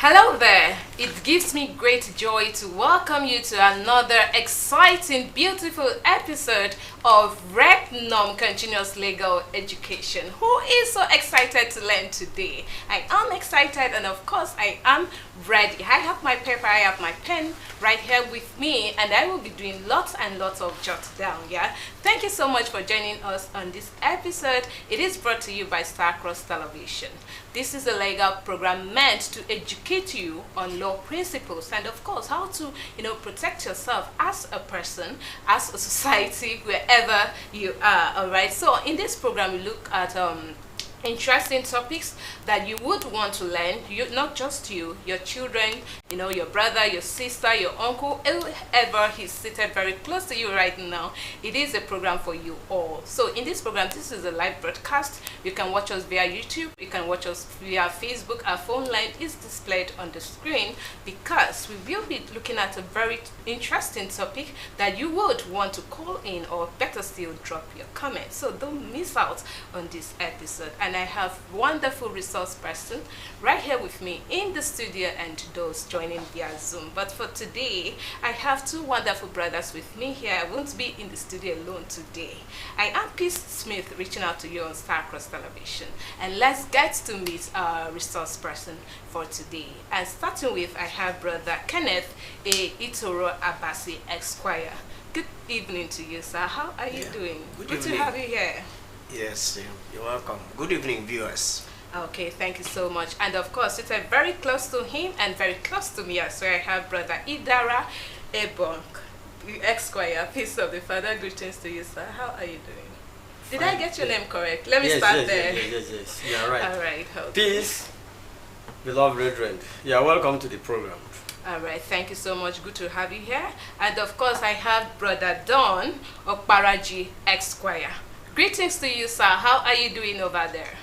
Hello there. It gives me great joy to welcome you to another exciting, beautiful episode of Regnum Continuous Legal Education. Who is so excited to learn today? I am excited, and of course I am ready. I have my paper, I have my pen right here with me, and I will be doing lots and lots of jot down. Yeah. Thank you so much for joining us on this episode. It is brought to you by Starcross Television. This is a legal program meant to educate you on law principles and of course how to protect yourself as a person, as a society, wherever you are. All right, so in this program we look at interesting topics that you would want to learn. You, not just you, your children, your brother, your sister, your uncle, whoever is seated very close to you right now. It is a program for you all. So in this program, this is a live broadcast. You can watch us via YouTube, you can watch us via Facebook. Our phone line is displayed on the screen because we will be looking at a very interesting topic that you would want to call in, or better still, drop your comments. So don't miss out on this episode. And I have wonderful resource person right here with me in the studio and those joining via Zoom. But for today, I have two wonderful brothers with me here. I won't be in the studio alone today. I am Peace Smith, reaching out to you on Starcross Television. And let's get to meet our resource person for today. And starting with, I have brother Kenneth A. Itoro Abasi, Esquire. Good evening to you, sir. How are you doing? Good to have you here. Yes, you're welcome. Good evening, viewers. Okay, thank you so much. And of course, it's very close to him and very close to me as well. I have brother Idara Ebonk, Esquire, peace of the Father. Greetings to you, sir. How are you doing? Did I get your name correct? Let me start there. Yes. You are right. All right. Okay. Peace, beloved brethren. You are welcome to the program. All right, thank you so much. Good to have you here. And of course, I have brother Don Okparaji, Esquire. Greetings to you, sir. How are you doing over there?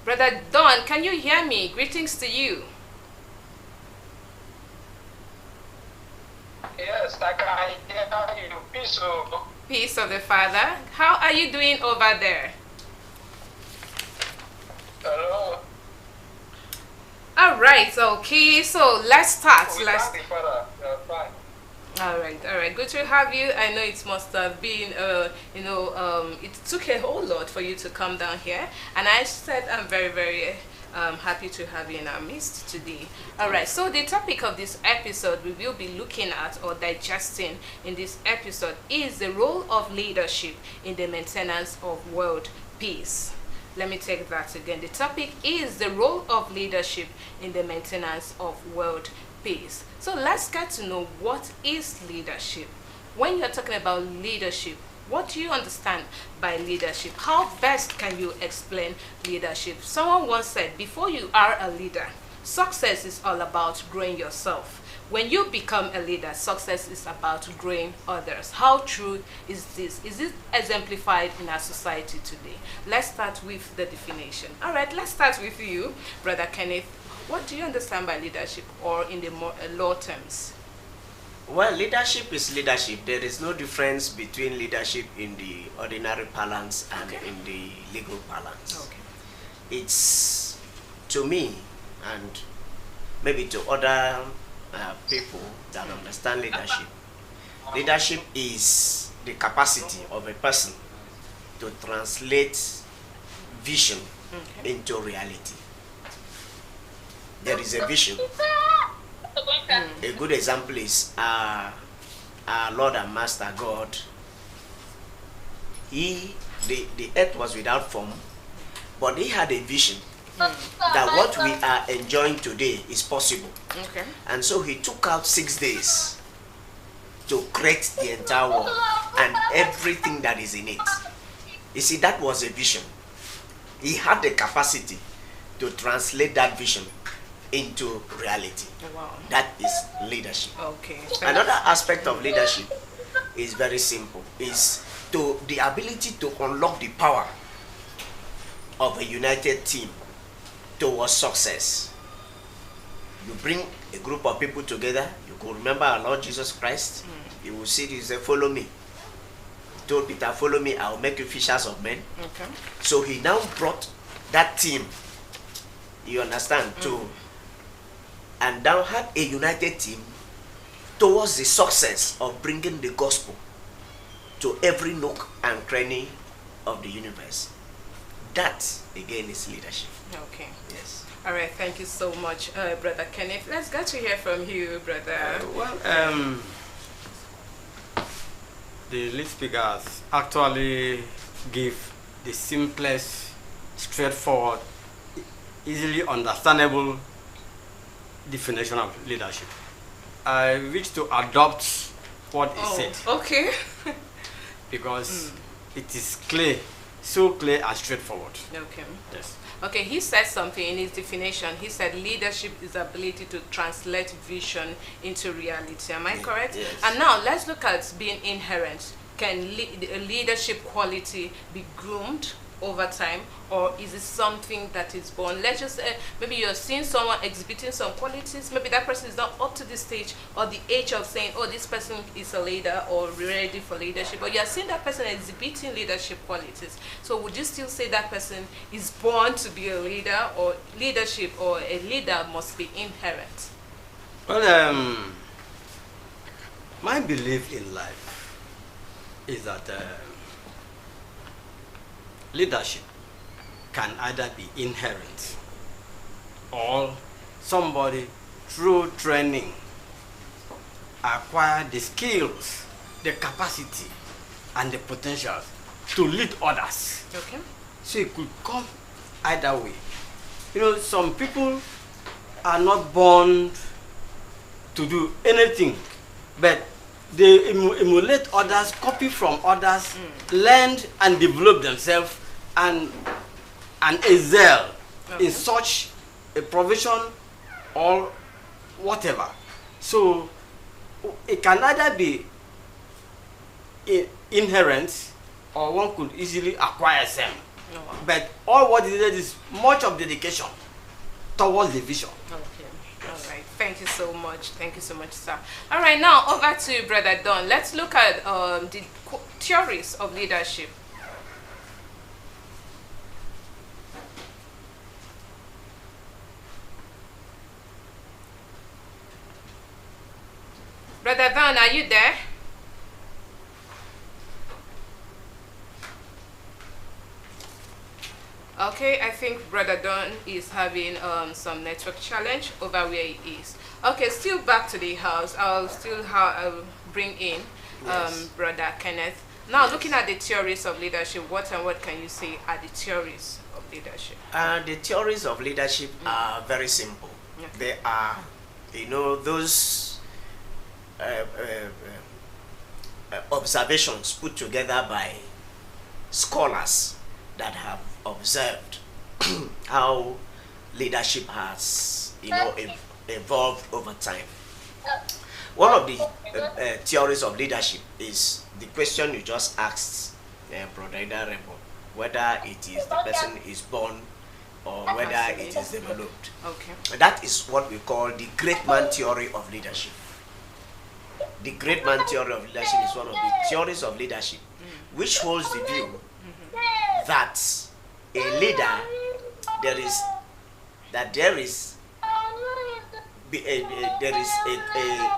Brother Don, can you hear me? Greetings to you. Yes, I can hear you. Peace of the Father. How are you doing over there? Hello. All right, okay, so let's start. Fine. All right. Good to have you. I know it must have been, it took a whole lot for you to come down here. And I said I'm very, very happy to have you in our midst today. All right, so the topic of this episode we will be looking at or digesting in this episode is the role of leadership in the maintenance of world peace. Let me take that again. The topic is the role of leadership in the maintenance of world peace. So let's get to know, what is leadership? When you're talking about leadership, what do you understand by leadership? How best can you explain leadership? Someone once said, before you are a leader, success is all about growing yourself. When you become a leader, success is about growing others. How true is this? Is it exemplified in our society today? Let's start with the definition. All right, let's start with you, Brother Kenneth. What do you understand by leadership, or in the more law terms? Well, leadership is leadership. There is no difference between leadership in the ordinary parlance and in the legal parlance. Okay. It's, to me, and maybe to other people that understand leadership. Leadership is the capacity of a person to translate vision into reality. There is a vision. A good example is our Lord and Master God. The earth was without form, but he had a vision that what we are enjoying today is possible. Okay. And so he took out 6 days to create the entire world and everything that is in it. You see, that was a vision. He had the capacity to translate that vision into reality. Wow. That is leadership. Okay. Another aspect of leadership is very simple. Is to the ability to unlock the power of a united team towards success. You bring a group of people together. You could remember our Lord Jesus Christ. You will see this, follow me. told Peter, follow me, I'll make you fishers of men. Okay. So he now brought that team, you understand, to, and now had a united team towards the success of bringing the gospel to every nook and cranny of the universe. That, again, is leadership. Okay. Yes. All right. Thank you so much, Brother Kenneth. Let's get to hear from you, Brother. The lead speakers actually give the simplest, straightforward, easily understandable definition of leadership. I wish to adopt what is said Okay. because it is clear, so clear and straightforward. Okay. Yes. Okay, he said something in his definition. He said leadership is the ability to translate vision into reality. Am I correct? Yes. And now let's look at being inherent. Can a leadership quality be groomed over time, or is it something that is born? Let's just say maybe you're seeing someone exhibiting some qualities. Maybe that person is not up to the stage or the age of saying, oh, this person is a leader or ready for leadership, but you're seeing that person exhibiting leadership qualities. So would you still say that person is born to be a leader, or leadership or a leader must be inherent? Well, my belief in life is that leadership can either be inherent or somebody through training acquire the skills, the capacity and the potential to lead others. Okay. So it could come either way. You know, some people are not born to do anything, but they emulate others, copy from others, learn and develop themselves and excel in such a provision or whatever. So it can either be inherent or one could easily acquire them. But all what is needed is much of dedication towards the vision. Okay. All right. Thank you so much. Thank you so much, sir. All right. Now over to Brother Don. Let's look at the theories of leadership. Brother Don, are you there? Okay, I think Brother Don is having some network challenge over where he is. Okay, still back to the house. I'll bring in Brother Kenneth. Now, looking at the theories of leadership, what and what can you say are the theories of leadership? The theories of leadership are very simple. They are, those observations put together by scholars that have observed how leadership has, evolved over time. One of the theories of leadership is the question you just asked, Brother Idarebo, whether it is the person is born or whether it is developed. Okay. That is what we call the great man theory of leadership. The great man theory of leadership is one of the theories of leadership which holds the view that a leader, there is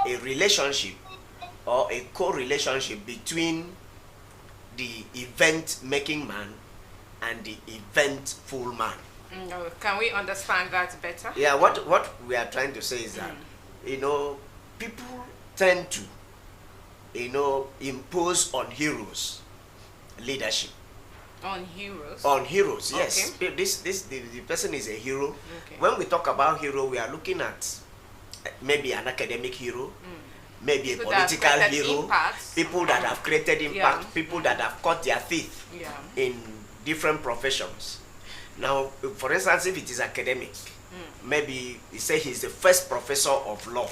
a relationship or a co-relationship between the event-making man and the eventful man. Can we understand that better? Yeah, what we are trying to say is that, people tend to, impose on heroes leadership. On heroes? On heroes, yes. Okay. The person is a hero. Okay. When we talk about hero, we are looking at maybe an academic hero, maybe People a political that have created hero, impact. people that have created impact, Yeah. people that have cut their teeth in different professions. Now, for instance, if it is academic, maybe you say he's the first professor of law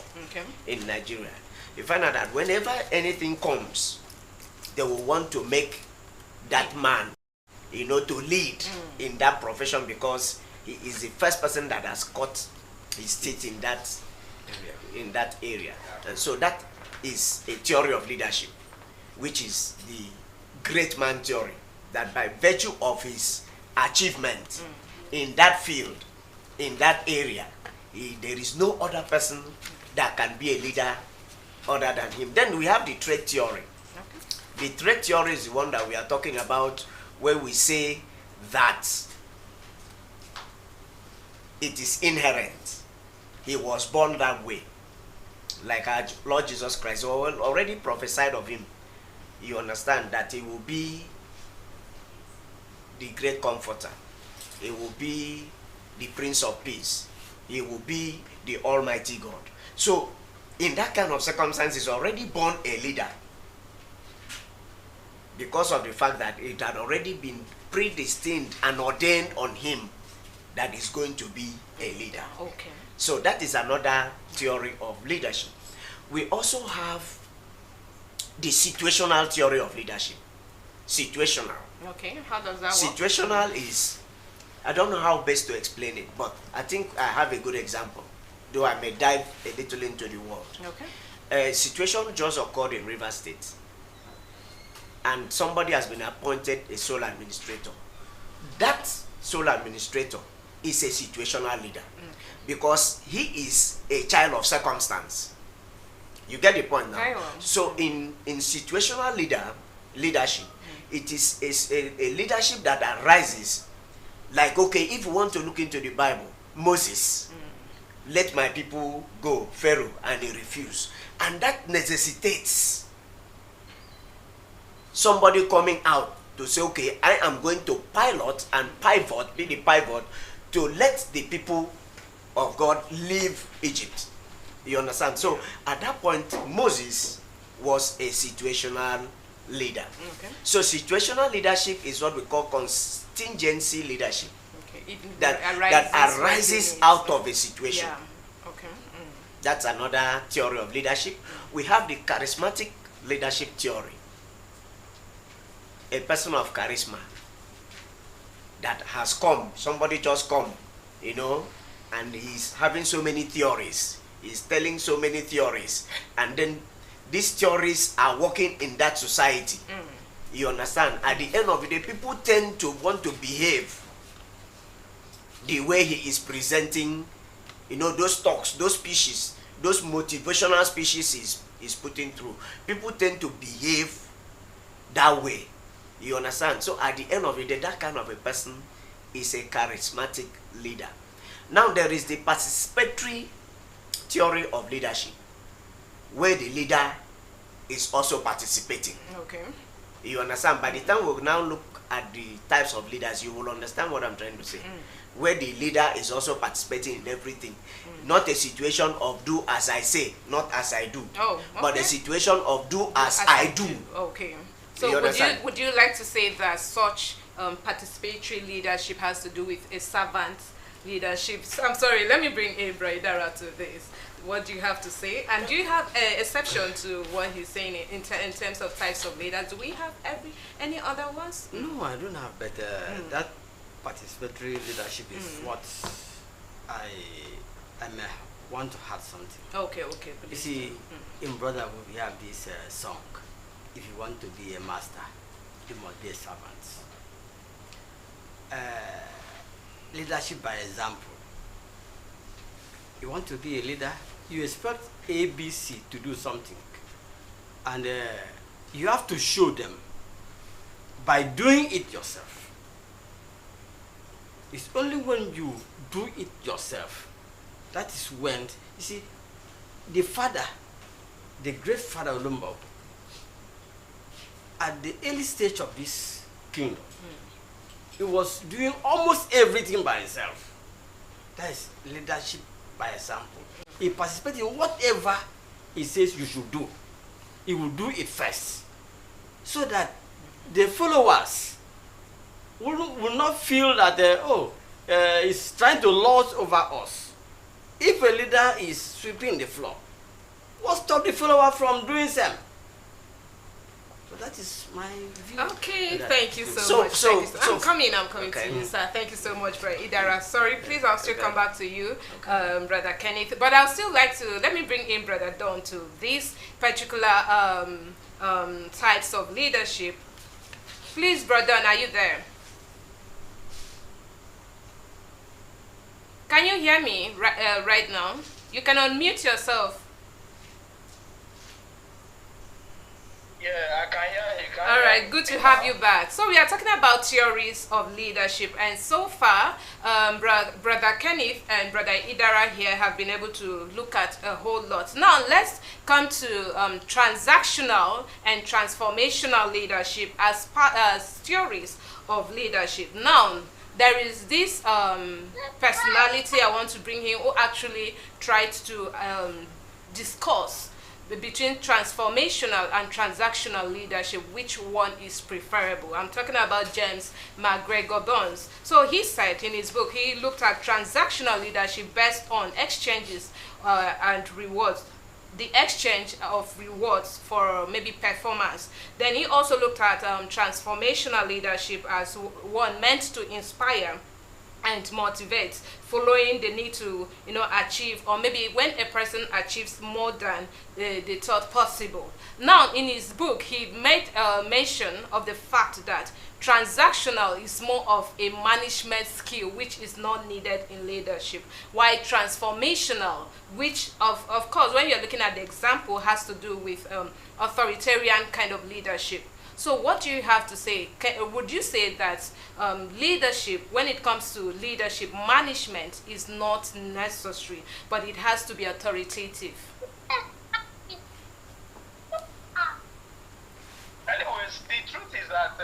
in Nigeria. You find out that whenever anything comes, they will want to make that man, to lead in that profession because he is the first person that has cut his teeth in that area. And so that is a theory of leadership, which is the great man theory, that by virtue of his achievement in that field, in that area, there is no other person that can be a leader other than him. Then we have the trait theory. The trait theory is the one that we are talking about, where we say that it is inherent. He was born that way. Like our Lord Jesus Christ already prophesied of him. You understand that he will be the great comforter. He will be the Prince of Peace. He will be the Almighty God. So, in that kind of circumstance, he's already born a leader, because of the fact that it had already been predestined and ordained on him that he's going to be a leader. Okay. So that is another theory of leadership. We also have the situational theory of leadership. Situational. Okay, how does that work? Situational is, I don't know how best to explain it, but I think I have a good example, though I may dive a little into the word. Okay. A situation just occurred in River State, and somebody has been appointed a sole administrator. That sole administrator is a situational leader, because he is a child of circumstance. You get the point now? Very well. So in situational leadership, it is a leadership that arises, like, okay, if you want to look into the Bible, Moses, let my people go, Pharaoh, and he refused. And that necessitates somebody coming out to say, okay, I am going to pilot and pivot, be the pivot, to let the people of God leave Egypt. You understand? So at that point, Moses was a situational leader. Okay. So situational leadership is what we call contingency leadership, Okay. Even that arises out of a situation. Yeah. Okay. That's another theory of leadership. We have the charismatic leadership theory. A person of charisma that has come, somebody just come, and he's having so many theories. He's telling so many theories, and then these theories are working in that society. You understand? At the end of the day, people tend to want to behave the way he is presenting, those talks, those speeches, those motivational speeches he's putting through. People tend to behave that way. You understand? So at the end of the day, that kind of a person is a charismatic leader. Now there is the participatory theory of leadership, where the leader is also participating. Okay. You understand? By the time we now look at the types of leaders, you will understand what I'm trying to say. Where the leader is also participating in everything. Not a situation of do as I say, not as I do. Oh, okay. But a situation of do as I do. Okay. So You would understand? would you like to say that such participatory leadership has to do with a servant leadership? I'm sorry, let me bring Idara to this. What do you have to say? And do you have an exception to what he's saying in terms of types of leaders? Do we have any other ones? No, I don't have, but that participatory leadership is what I may want to add something. Okay, You please. see, in Brotherhood we have this song, if you want to be a master, you must be a servant. Leadership by example. You want to be a leader, you expect A, B, C to do something, and you have to show them by doing it yourself. It's only when you do it yourself, that is when, you see, the father, the great father Olumba, at the early stage of this kingdom, he was doing almost everything by himself. That is leadership by example. He participates in whatever he says you should do. He will do it first, so that the followers will not feel that he's trying to lord over us. If a leader is sweeping the floor, what stop the follower from doing so? So that is my view. Okay, thank you so much. So- Thank you I'm coming okay. to you, sir. Thank you so much, Brother Idara. Sorry, please, I'll still come back to you, Brother Kenneth. But I'll still like to, let me bring in Brother Don to these particular types of leadership. Please, brother, are you there? Can you hear me right now? You can unmute yourself. Yeah, I can hear you. All right, good to have you back. So we are talking about theories of leadership, and so far, Brother Kenneth and Brother Idara here have been able to look at a whole lot. Now let's come to transactional and transformational leadership as theories of leadership. Now, there is this personality I want to bring in who actually tried to discuss between transformational and transactional leadership, which one is preferable. I'm talking about James McGregor Burns. So he said in his book, he looked at transactional leadership based on exchanges and rewards, the exchange of rewards for maybe performance. Then he also looked at transformational leadership as one meant to inspire and motivate, following the need to achieve, or maybe when a person achieves more than they thought possible. Now in his book he made mention of the fact that transactional is more of a management skill which is not needed in leadership, while transformational, which of course when you're looking at the example, has to do with authoritarian kind of leadership. So what do you have to say? Would you say that leadership, when it comes to leadership, management is not necessary, but it has to be authoritative? Anyways, the truth is that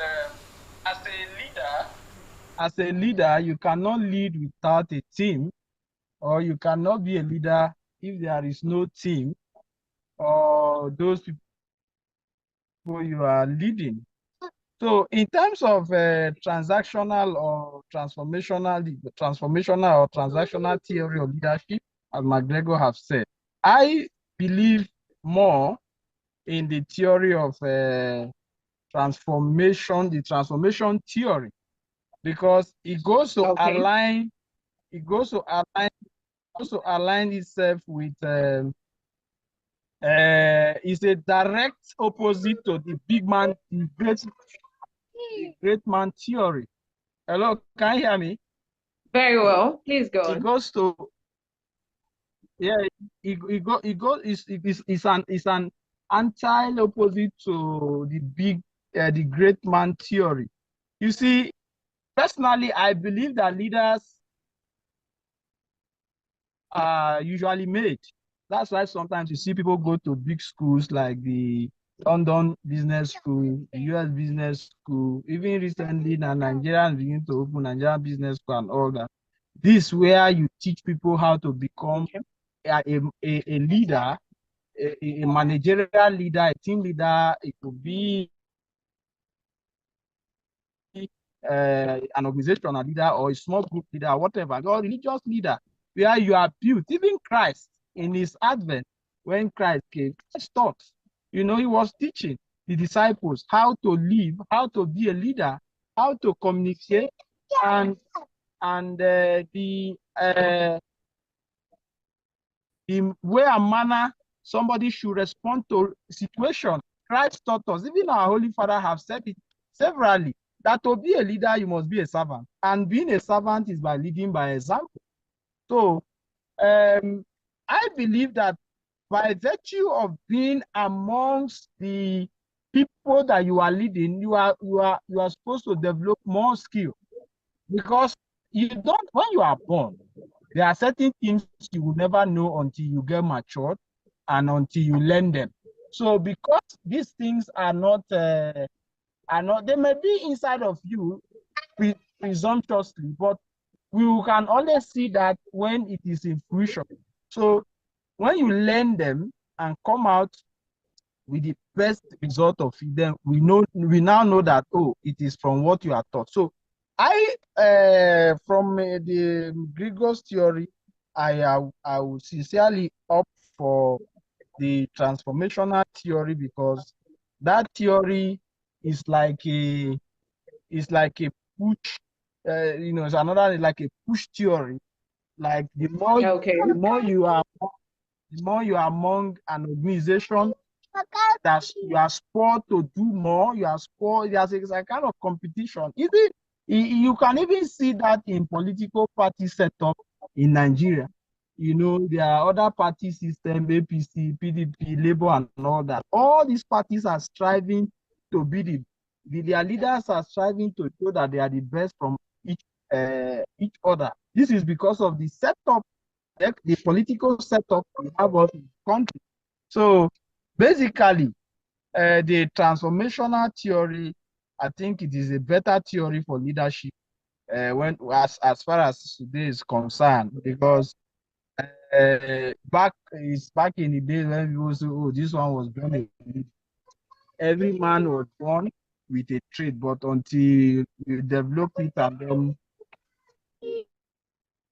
As a leader, you cannot lead without a team, or you cannot be a leader if there is no team or those people you are leading. So in terms of transactional or transformational or transactional theory of leadership, as McGregor have said, I believe more in the theory of transformation, the transformation theory, because it goes to align, it goes to align itself with is a direct opposite to the big man, the great man theory. Hello, can you hear me? Very well. Please go It on. goes to, yeah, it's an anti opposite to the the great man theory. You see, personally, I believe that leaders are usually made. That's why sometimes you see people go to big schools like the London Business School, the US Business School. Even recently, now Nigerians begin to open Nigerian Business School and all that. This is where you teach people how to become a leader, a managerial leader, a team leader. It could be an organizational leader or a small group leader, whatever, or religious leader, where you are built. Even Christ in his advent, when Christ came, Christ taught. He was teaching the disciples how to live, how to be a leader, how to communicate, and the way and manner somebody should respond to situation. Christ taught us. Even our Holy Father have said it severally, that to be a leader, you must be a servant. And being a servant is by leading by example. So I believe that by virtue of being amongst the people that you are leading, you are supposed to develop more skill, because you don't, when you are born, there are certain things you will never know until you get matured and until you learn them. So because these things are not, they may be inside of you presumptuously, but we can only see that when it is in fruition. So when you learn them and come out with the best result of it, then we now know that, oh, it is from what you are taught. So I, from the Gregor's theory, I would sincerely opt for the transformational theory, because that theory is like a push, it's another, like a push theory. Like the more you are among an organization, That you are spurred to do more. You are spurred. There's a kind of competition. Even you can even see that in political party setup in Nigeria. You know, there are other party system, APC, PDP, Labour, and all that. All these parties are striving to be their leaders are striving to show that they are the best from each other. This is because of the setup, the political setup we have of the country. So basically, the transformational theory, I think it is a better theory for leadership when as far as today is concerned, because back in the days when people say, oh, this one was born a leader. Every man was born with a trait, but until you develop it and then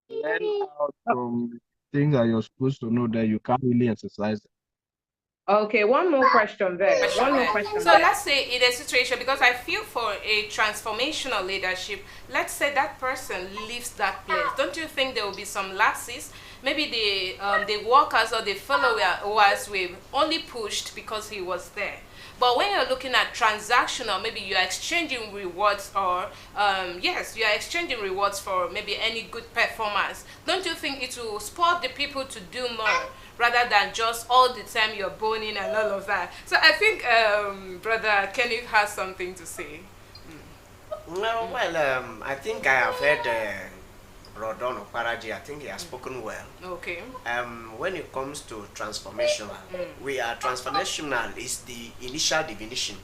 learn out from things that you're supposed to know, that you can't really exercise it. Okay, one more question there. One more question So there. let's say in a situation, because I feel for a transformational leadership, let's say that person leaves that place. Don't you think there will be some lapses? Maybe the workers or the followers were only pushed because he was there. But when you're looking at transactional, maybe you are exchanging rewards, or yes, you are exchanging rewards for maybe any good performance. Don't you think it will spur the people to do more rather than just all the time you're boning and all of that? So I think Brother Kenneth has something to say. No, well, I think I have heard Rodon Okparaji. I think he has spoken well. Okay. When it comes to transformational, transformational is the initial definition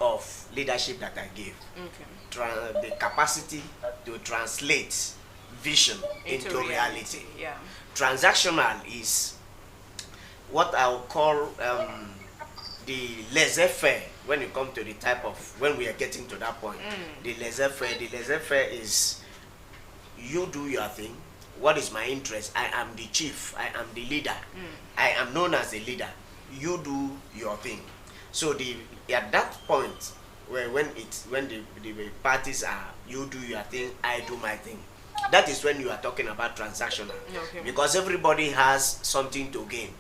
of leadership that I gave. Okay. The capacity to translate vision into reality. Yeah. Transactional is what I would call the laissez-faire when it comes to the type of, when we are getting to that point. The laissez-faire is, you do your thing. What is my interest? I am the chief. I am the leader. I am known as a leader. You do your thing. So at that point, when the parties are, you do your thing, I do my thing. That is when you are talking about transactional. Okay. Because everybody has something to gain.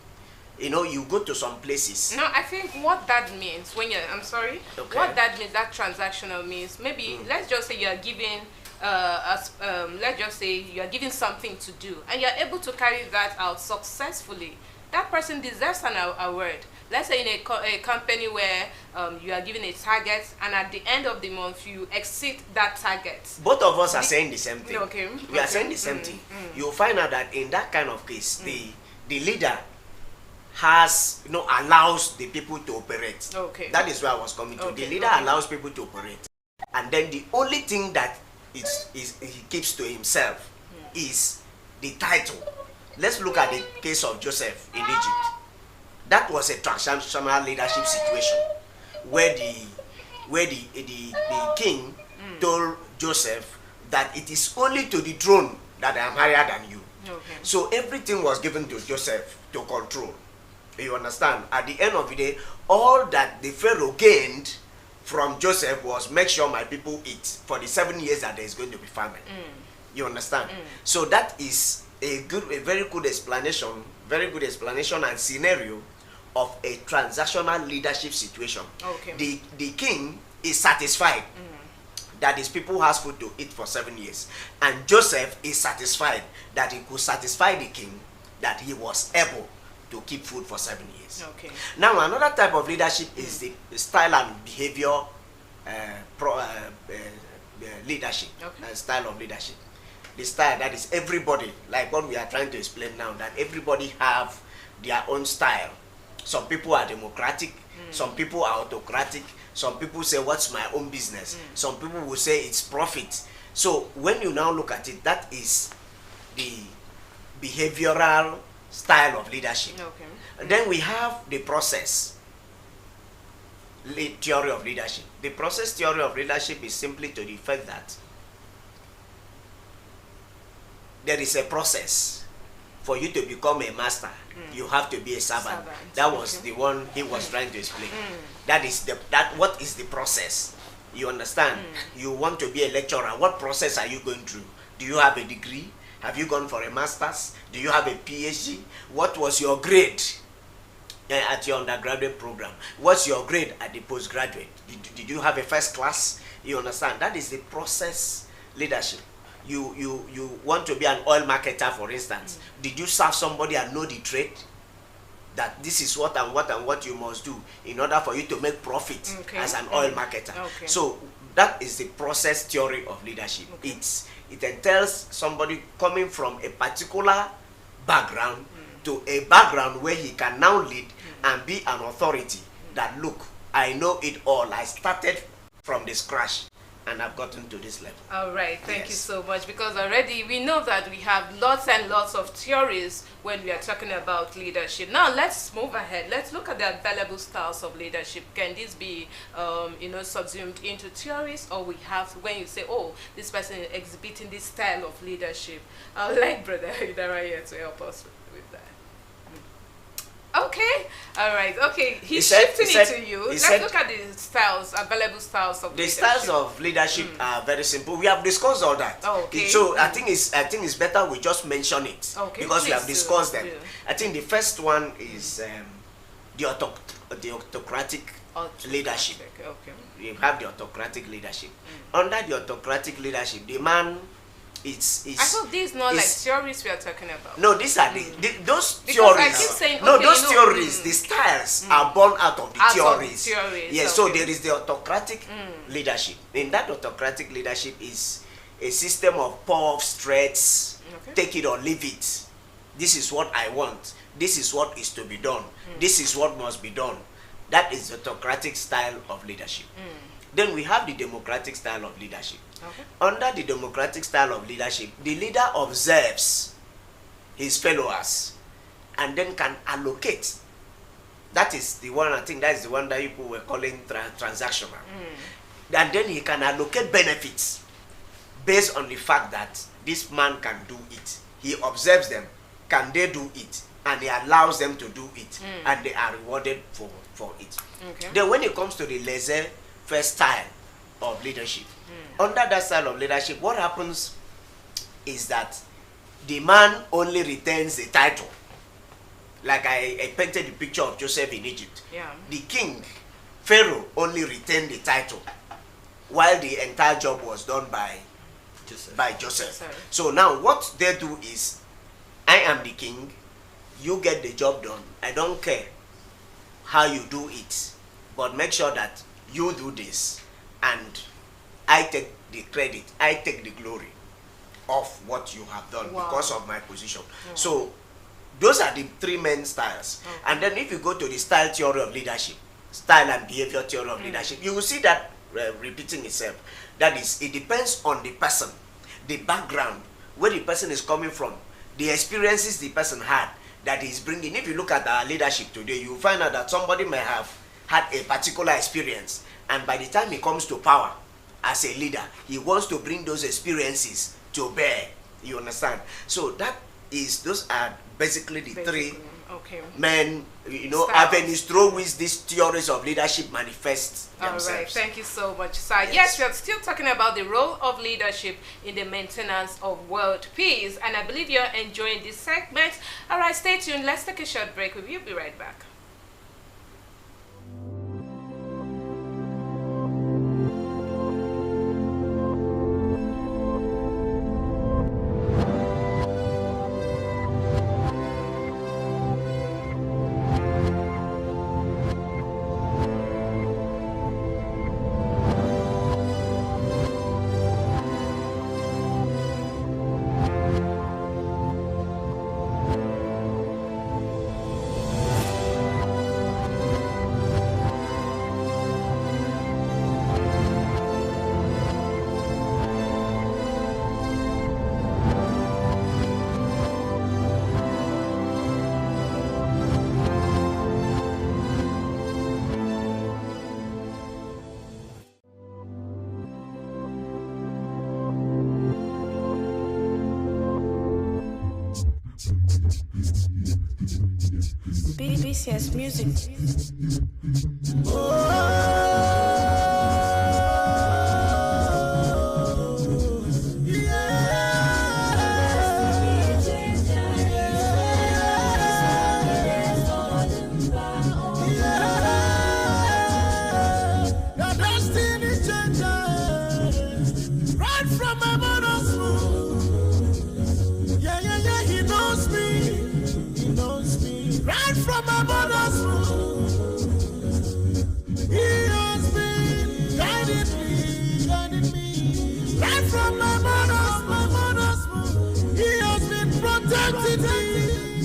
You know, you go to some places. No, I think what that means when you're, I'm sorry, Okay. what that means, that transactional means, maybe let's just say you are giving, let's just say you are giving something to do and you're able to carry that out successfully. That person deserves an award. Let's say in a company where you are given a target and at the end of the month you exceed that target. Both of us are saying the same thing. Okay. We are saying the same thing. You'll find out that in that kind of case, the leader has, allows the people to operate. Okay. That is where I was coming to. Okay. The leader allows people to operate. And then the only thing that is he keeps to himself is the title. Let's look at the case of Joseph in Egypt. That was a transactional leadership situation where the king told Joseph that it is only to the throne that I am higher than you. Okay. So everything was given to Joseph to control. You understand? At the end of the day, all that the Pharaoh gained from Joseph was make sure my people eat for the 7 years that there is going to be famine. You understand? So that is a very good explanation and scenario of a transactional leadership situation. Okay. The king is satisfied that his people has food to eat for 7 years, and Joseph is satisfied that he could satisfy the king, that he was able to keep food for 7 years. Okay. Now another type of leadership is the style and behavior leadership. Okay. Style of leadership. The style that is everybody, like what we are trying to explain now, that everybody have their own style. Some people are democratic, some people are autocratic, some people say what's my own business, some people will say it's profit. So when you now look at it, that is the behavioral style of leadership. Okay. And then we have the process theory of leadership. The process theory of leadership is simply to the effect that there is a process. For you to become a master, you have to be a servant. That was the one he was trying to explain. That is what is the process? You understand? You want to be a lecturer. What process are you going through? Do you have a degree? Have you gone for a master's? Do you have a PhD? What was your grade at your undergraduate program? What's your grade at the postgraduate? Did you have a first class? You understand? That is the process leadership. You want to be an oil marketer, for instance. Did you serve somebody and know the trade? That this is what and what and what you must do in order for you to make profit as an oil marketer. So that is the process theory of leadership. It entails somebody coming from a particular background to a background where he can now lead and be an authority. That look, I know it all. I started from the scratch and I've gotten to this level. All right, thank you so much, because already we know that we have lots and lots of theories when we are talking about leadership. Now let's move ahead. Let's look at the available styles of leadership. Can this be subsumed into theories, or we have, when you say, oh, this person is exhibiting this style of leadership? I would like Brother Idaraya to help us with that. Okay, all right, okay. He's shifting it to you. Let's look at the styles, available styles of leadership. The styles of leadership are very simple. We have discussed all that. So I think it's better we just mention it because we have discussed them. I think the first one is the autocratic leadership. You have the autocratic leadership. Under the autocratic leadership, the man I thought these not like theories we are talking about. No, these are those because theories. I keep saying, theories, the styles are born out of the theories. Yes, so there is the autocratic leadership. In that autocratic leadership is a system of puffs, threats, take it or leave it. This is what I want. This is what is to be done. This is what must be done. That is the autocratic style of leadership. Then we have the democratic style of leadership. Under the democratic style of leadership, the leader observes his followers and then can allocate. That is the one, I think that is the one that people were calling transactional. And then he can allocate benefits based on the fact that this man can do it. He observes them, can they do it? And he allows them to do it. And they are rewarded for it. Then when it comes to the laissez-faire style of leadership, under that style of leadership, what happens is that the man only retains the title. Like I painted the picture of Joseph in Egypt. The king, Pharaoh, only retained the title, while the entire job was done by Joseph. So now what they do is, I am the king, you get the job done. I don't care how you do it, but make sure that you do this, and I take the credit, I take the glory of what you have done because of my position. So those are the three main styles. And then if you go to the style theory of leadership, style and behavior theory of leadership, you will see that repeating itself. That is, it depends on the person, the background, where the person is coming from, the experiences the person had that he's bringing. If you look at our leadership today, you will find out that somebody may have had a particular experience, and by the time he comes to power as a leader, he wants to bring those experiences to bear. You understand? So those are basically the three main avenues through which these theories of leadership manifest themselves. All right, thank you so much, sir. Yes, we are still talking about the role of leadership in the maintenance of world peace, and I believe you're enjoying this segment. All right, stay tuned. Let's take a short break. We'll be right back. BCS music. from my mother's womb. Yeah, yeah, yeah, he knows me. He knows me. Right from my mother's womb. He has been guiding me. Right from my mother's womb. He has been protecting me.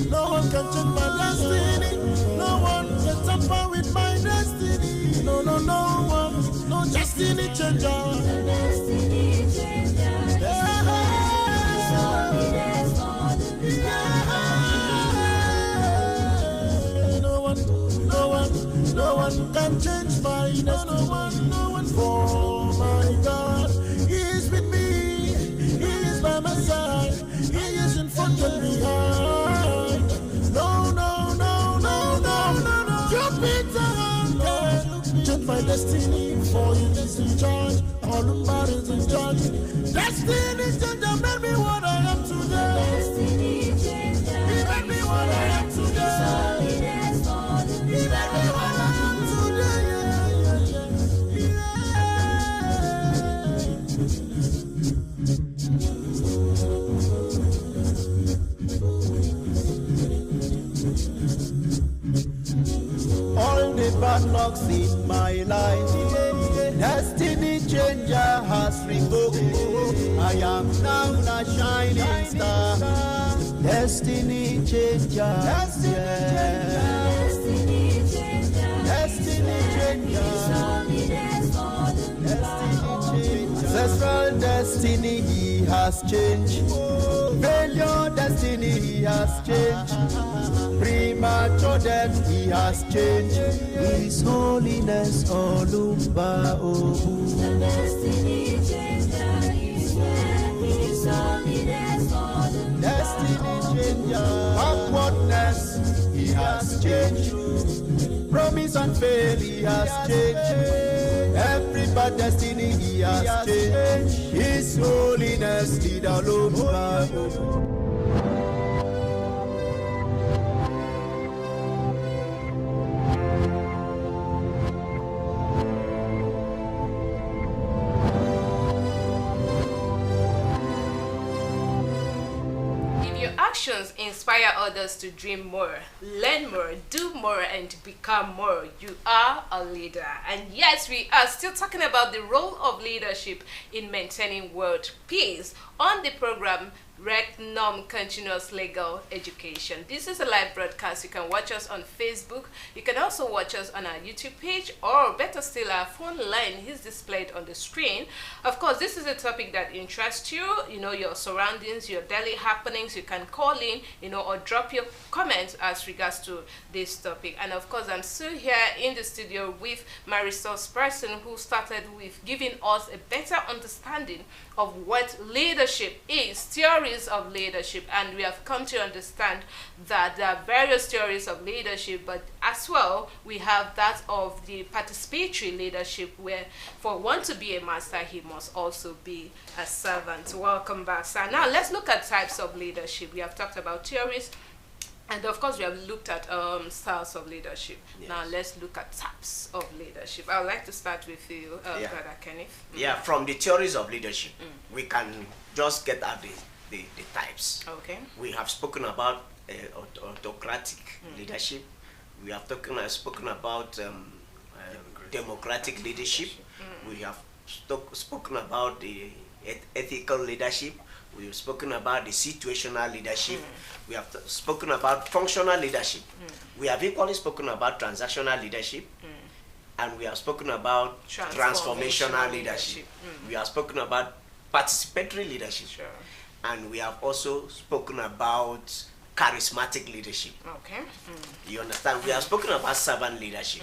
No one can change my destiny. No one can tamper with my destiny. No, no, no one. No destiny changer. Destiny changer. No one can change my destiny. No one. For my God, He is with me. He is by my side. He is in front and behind. No. Jupiter, change my destiny. For He is in charge. All the matters in charge. Destiny changer made me what I am today. Destiny changer. He made me what I am today. He made me what I am today. All the bad lucks in my life, destiny changer has revoked. I am now a shining star. Destiny changer, Destiny changer. destiny changer, ancestral destiny He has changed. Failure destiny He has changed. Premature death He has changed. His holiness Olumba Obu. Destiny changer. His holiness Destiny changer. Backwardness He has changed. Promise and fail He has changed. Every bad destiny He has changed. His holiness did Olumba Obu. Actions inspire others to dream more, learn more, do more, and become more. You are a leader. And yes, we are still talking about the role of leadership in maintaining world peace on the program Regnum Continuous Legal Education. This is a live broadcast. You can watch us on Facebook. You can also watch us on our YouTube page, or better still, our phone line is displayed on the screen. Of course, this is a topic that interests you, your surroundings, your daily happenings. You can call in, or drop your comments as regards to this topic. And of course, I'm still here in the studio with my resource person who started with giving us a better understanding of what leadership is, theories of leadership, and we have come to understand that there are various theories of leadership, but as well we have that of the participatory leadership, where for one to be a master he must also be a servant. Welcome back, sir. Now let's look at types of leadership. We have talked about theories, and of course we have looked at styles of leadership. Yes. Now let's look at types of leadership. I would like to start with you, Brother Kenneth. Yeah, from the theories of leadership, we can just get at the types. Okay. We have spoken about autocratic leadership. We have spoken about democratic leadership. We have spoken about the ethical leadership. We have spoken about the situational leadership. We have spoken about functional leadership. We have equally spoken about transactional leadership. And we have spoken about transformational leadership. We have spoken about participatory leadership. Sure. And we have also spoken about charismatic leadership. Okay. You understand? We have spoken about servant leadership,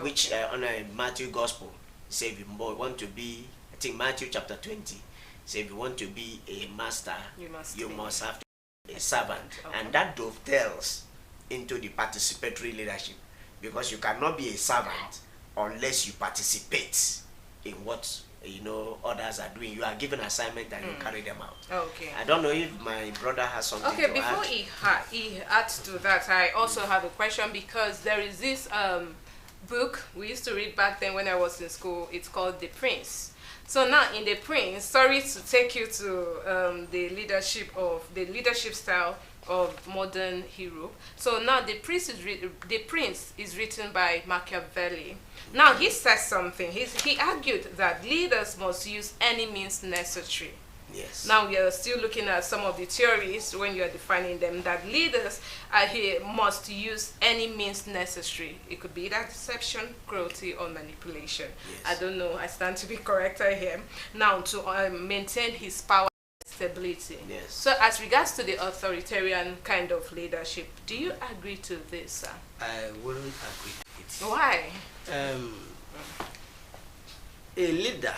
which on Matthew Gospel, say if you want to be, I think Matthew chapter 20, say if you want to be a master, you must have to be a servant. Okay. And that dovetails into the participatory leadership, because you cannot be a servant unless you participate in what others are doing. You are given assignment and you carry them out. Okay. I don't know if my brother has something to add. Okay, before he adds to that, I also have a question, because there is this book we used to read back then when I was in school. It's called The Prince. So now in the Prince, sorry to take you to the leadership style of modern Europe. So now the Prince is written by Machiavelli. Now he says something. He argued that leaders must use any means necessary. Yes. Now we are still looking at some of the theories when you are defining them, that leaders are here must use any means necessary. It could be that deception, cruelty, or manipulation. Yes. I don't know. I stand to be corrected here. Now to maintain his power and stability. Yes. So as regards to the authoritarian kind of leadership, do you agree to this, sir? I wouldn't agree to it. Why? A leader,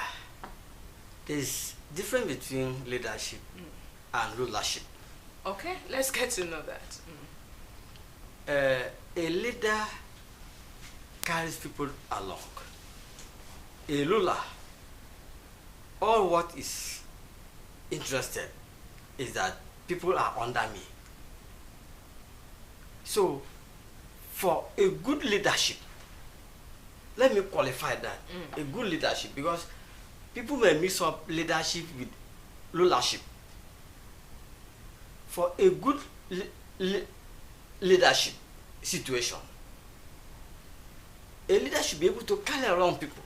there's difference between leadership and rulership. Okay, let's get to know that. A leader carries people along. A ruler, all what is interested is that people are under me. So, for a good leadership, let me qualify that, a good leadership, because people may mix up leadership with rulership. For a good leadership situation, a leader should be able to carry around people,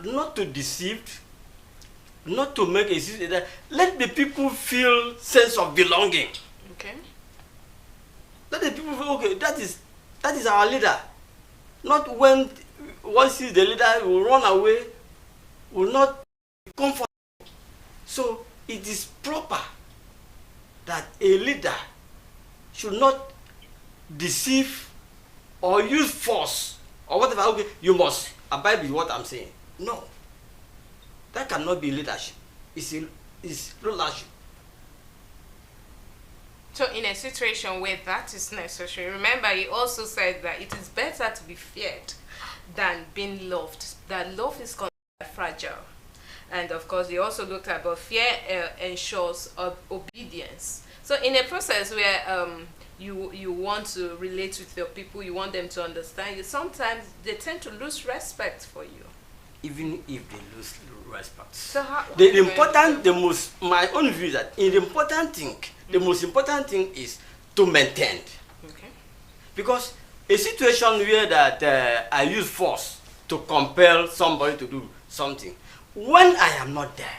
not to deceive, not to make a system that let the people feel sense of belonging. Okay. Let the people feel okay. That is our leader. Not when one sees the leader will run away, will not be comfortable. So it is proper that a leader should not deceive or use force or whatever. Okay, you must abide with what I'm saying. No, that cannot be leadership. It's rulership. So in a situation where that is necessary, remember he also said that it is better to be feared than being loved. That love is considered fragile. And of course, he also looked at but fear ensures obedience. So in a process where you want to relate with your people, you want them to understand you, sometimes they tend to lose respect for you. Even if they lose respect. So my own view is that the most important thing is to maintain. Okay. Because a situation where that I use force to compel somebody to do something, when I am not there,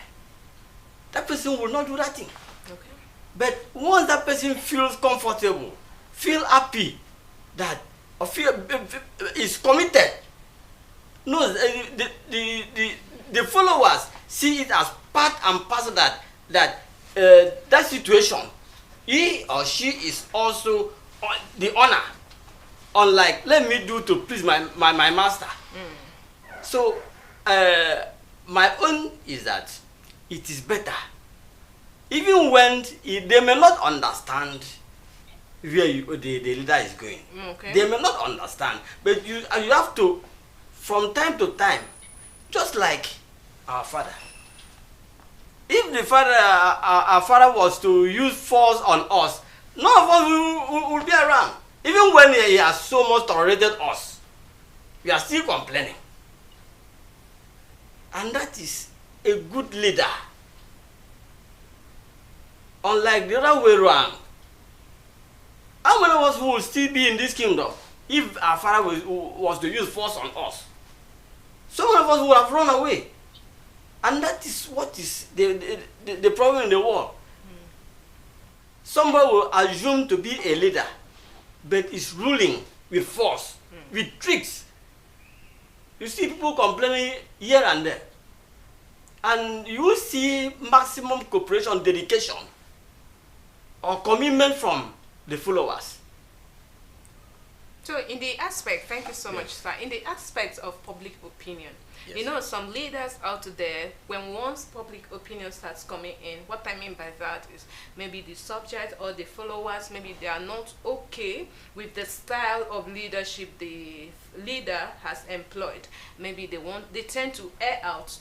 that person will not do that thing. Okay. But once that person feels comfortable, feel happy, that or feel is committed, no, the followers see it as part and parcel that situation, he or she is also the honor. Unlike let me do to please my master. So my own is that it is better, even when they may not understand where the leader is going. Okay. They may not understand, but you have to, from time to time, just like our father. If the our father was to use force on us, none of us will be around. Even when he has so much tolerated us, we are still complaining. And that is a good leader. Unlike the other way around, how many of us will still be in this kingdom if our father was to use force on us? Some of us would have run away. And that is what is the problem in the world. Somebody will assume to be a leader, but is ruling with force, with tricks. You see people complaining here and there. And you see maximum cooperation, dedication, or commitment from the followers. So in the aspect, thank you so much, sir. In the aspect of public opinion, you know, some leaders out there, when once public opinion starts coming in, what I mean by that is maybe the subject or the followers, maybe they are not okay with the style of leadership the leader has employed. Maybe they tend to air out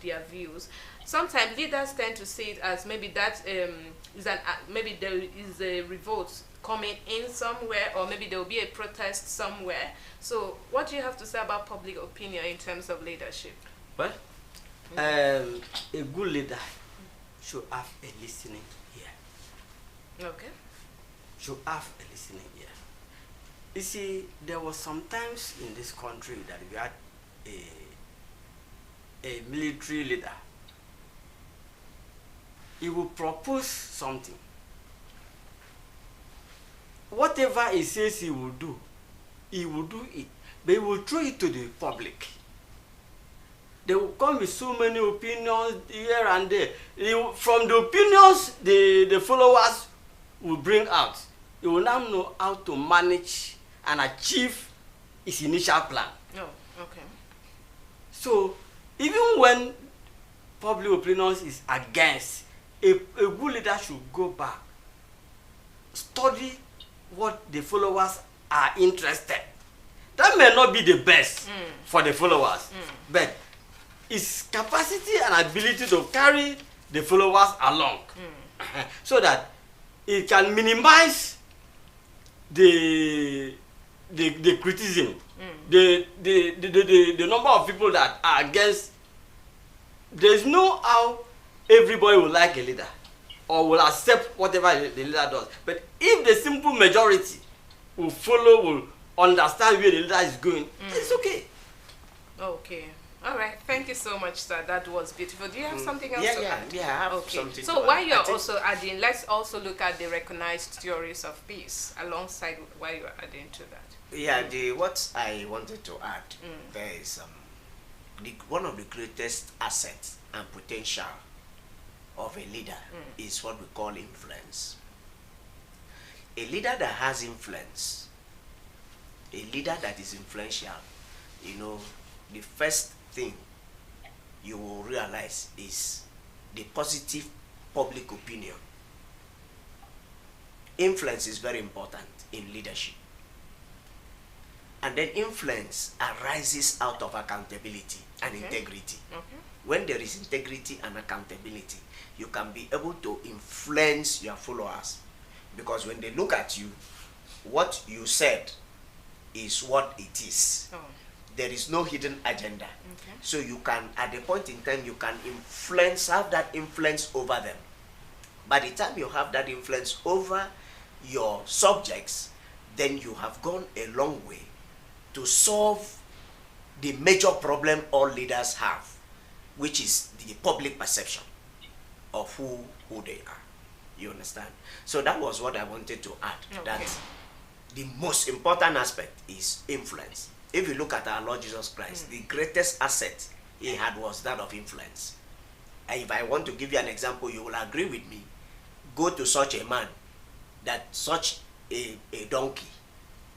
their views. Sometimes leaders tend to see it as maybe that maybe there is a revolt coming in somewhere, or maybe there will be a protest somewhere. So what do you have to say about public opinion in terms of leadership? Well, a good leader should have a listening ear. Okay. Should have a listening ear. You see, there was sometimes in this country that we had a military leader. He will propose something. Whatever he says he will do it, but he will throw it to the public. They will come with so many opinions here and there. From the opinions the followers will bring out, he will now know how to manage and achieve his initial plan. Oh, okay. So even when public opinions is against, a good leader should go back, study what the followers are interested. That may not be the best for the followers, but his capacity and ability to carry the followers along so that it can minimize the criticism, the number of people that are against. There's no how everybody will like a leader or will accept whatever the leader does. But if the simple majority will follow, will understand where the leader is going, it's okay. Okay. All right. Thank you so much, sir. That was beautiful. Do you have something else to add? Yeah, I have Okay. something So to while add. you're I think- also adding, let's also look at the recognized theories of peace alongside while you're adding to that. Yeah, what I wanted to add, there is one of the greatest assets and potential of a leader is what we call influence. A leader that has influence, a leader that is influential, the first thing you will realize is the positive public opinion. Influence is very important in leadership. And then influence arises out of accountability and integrity. Okay. When there is integrity and accountability, you can be able to influence your followers, because when they look at you, what you said is what it is. Oh. There is no hidden agenda. Okay. So you can, at a point in time, you can have that influence over them. By the time you have that influence over your subjects, then you have gone a long way to solve the major problem all leaders have, which is the public perception of who they are. You understand? So that was what I wanted to add, Okay. that the most important aspect is influence. If you look at our Lord Jesus Christ, the greatest asset he had was that of influence. And if I want to give you an example, you will agree with me. Go to such a man, that such a donkey,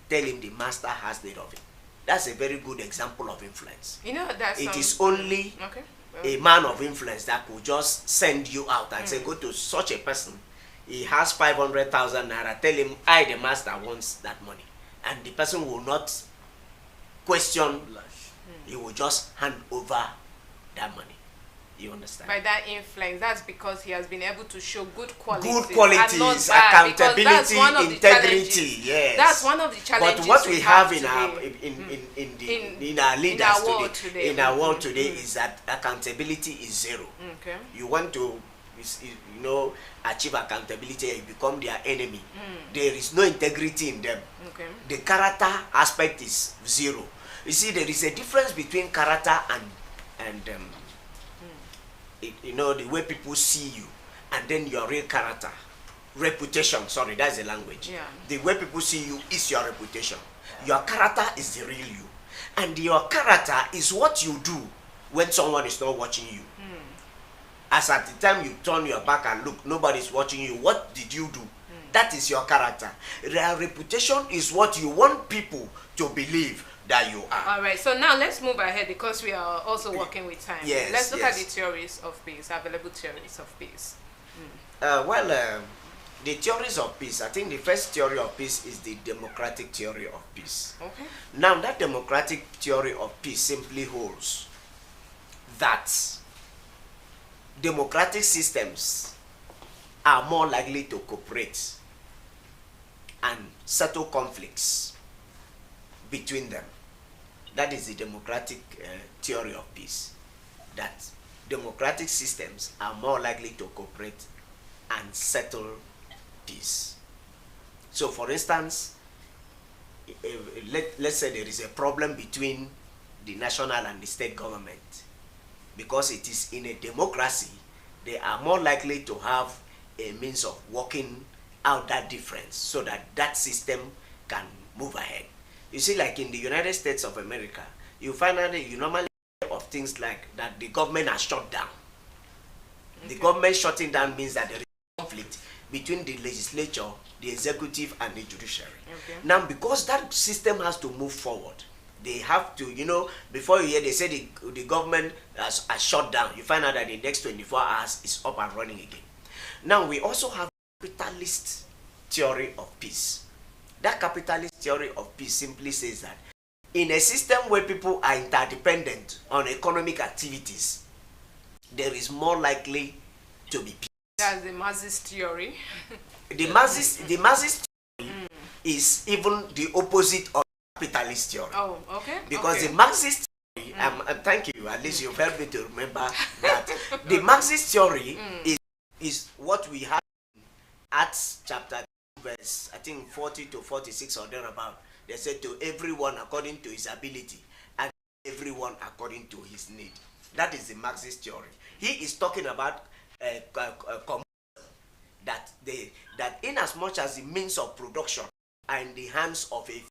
tell him the master has need of it. That's a very good example of influence. That's It is only okay. a man of influence that could just send you out and say, go to such a person. He has 500,000 naira. Tell him, I, the master, wants that money. And the person will not question. He will just hand over that money. You understand? By that influence, that's because he has been able to show good qualities. Good qualities, and not bad, because accountability, that's one of the integrity. challenges. Yes. That's one of the challenges. But what we have in today. our leaders our world today, in our world today, is that accountability is zero. Okay. You want to, achieve accountability, you become their enemy. There is no integrity in them. Okay. The character aspect is zero. You see, there is a difference between character and the way people see you, and then your real character. Reputation, sorry, that's the language. Yeah. The way people see you is your reputation. Your character is the real you. And your character is what you do when someone is not watching you. As at the time you turn your back and look, nobody's watching you. What did you do? That is your character. Your reputation is what you want people to believe that you are. All right. So now let's move ahead, because we are also working with time. Yes, Let's look at yes. the theories of peace, available theories of peace. The theories of peace, I think the first theory of peace is the democratic theory of peace. Okay. Now, that democratic theory of peace simply holds that democratic systems are more likely to cooperate and settle conflicts between them. That is the democratic theory of peace. that democratic systems are more likely to cooperate and settle peace. So for instance, let's say there is a problem between the national and the state government. Because it is in a democracy, they are more likely to have a means of working out that difference so that that system can move ahead. You see, like in the United States of America, you find out that you normally hear of things like that the government has shut down. The government shutting down means that there is conflict between the legislature, the executive, and the judiciary. Now, because that system has to move forward, they have to, you know, before you hear, they say the government has shut down. You find out that the next 24 hours is up and running again. Now, we also have capitalist theory of peace. That capitalist theory of peace simply says that in a system where people are interdependent on economic activities, there is more likely to be peace. That's the Marxist theory. The Marxist theory is even the opposite of capitalist theory. Oh, okay. Because okay. the Marxist theory, thank you, at least you've helped me to remember that the Marxist theory is what we have in Acts chapter 2, verse, I think 40 to 46 or thereabout. They said to everyone according to his ability and everyone according to his need. That is the Marxist theory. He is talking about that in as much as the means of production are in the hands of a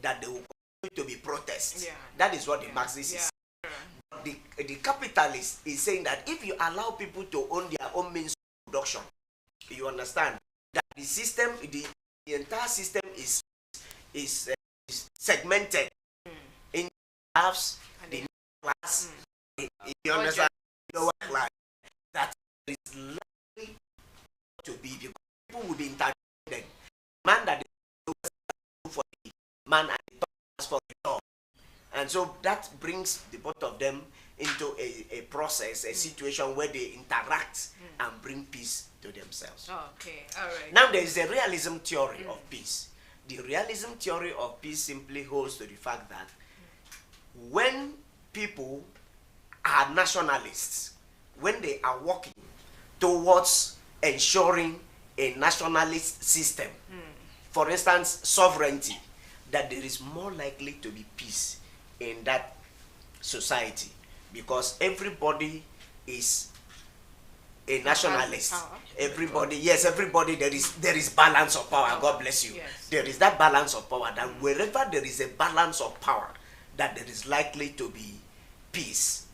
that they will continue to be protests. Yeah. That is what the Marxist is saying. The capitalist is saying that if you allow people to own their own means of production, you understand that the system, the entire system is segmented in halves, the class, you understand, the lower class. That is likely to be because people will be interdependent. Man that is for the man and the top for the top. And so that brings the both of them into a process, a situation where they interact and bring peace to themselves. Okay, all right. Now there is a realism theory of peace. The realism theory of peace simply holds to the fact that when people are nationalists, when they are working towards ensuring a nationalist system, for instance, sovereignty, that there is more likely to be peace in that society because everybody is a nationalist. Everybody, yes, everybody, there is balance of power. God bless you. Yes. There is that balance of power, that wherever there is a balance of power, that there is likely to be peace.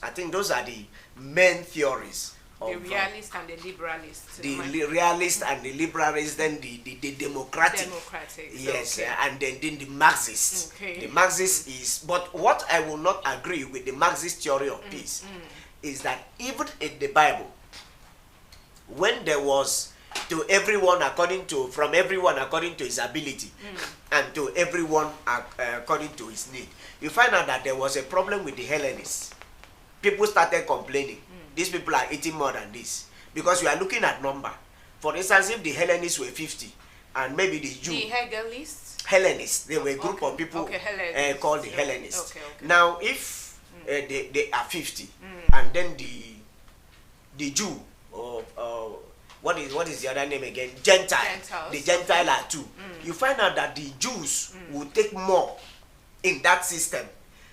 I think those are the main theories. The realist and the liberalist. The realist and the liberalist, then the democratic. Yes, okay. And then the Marxist. Okay. The Marxist is, but what I will not agree with the Marxist theory of peace is that even in the Bible, when there was from everyone according to his ability and to everyone according to his need, you find out that there was a problem with the Hellenists. People started complaining. These people are eating more than this because you are looking at number. For instance, if the Hellenists were 50 and maybe the Jew. The Hellenists, they were a group of people called the Hellenists. Now, if they are 50 and then the Jew or what is the other name again? Gentile. The Gentile are 2. You find out that the Jews will take more in that system.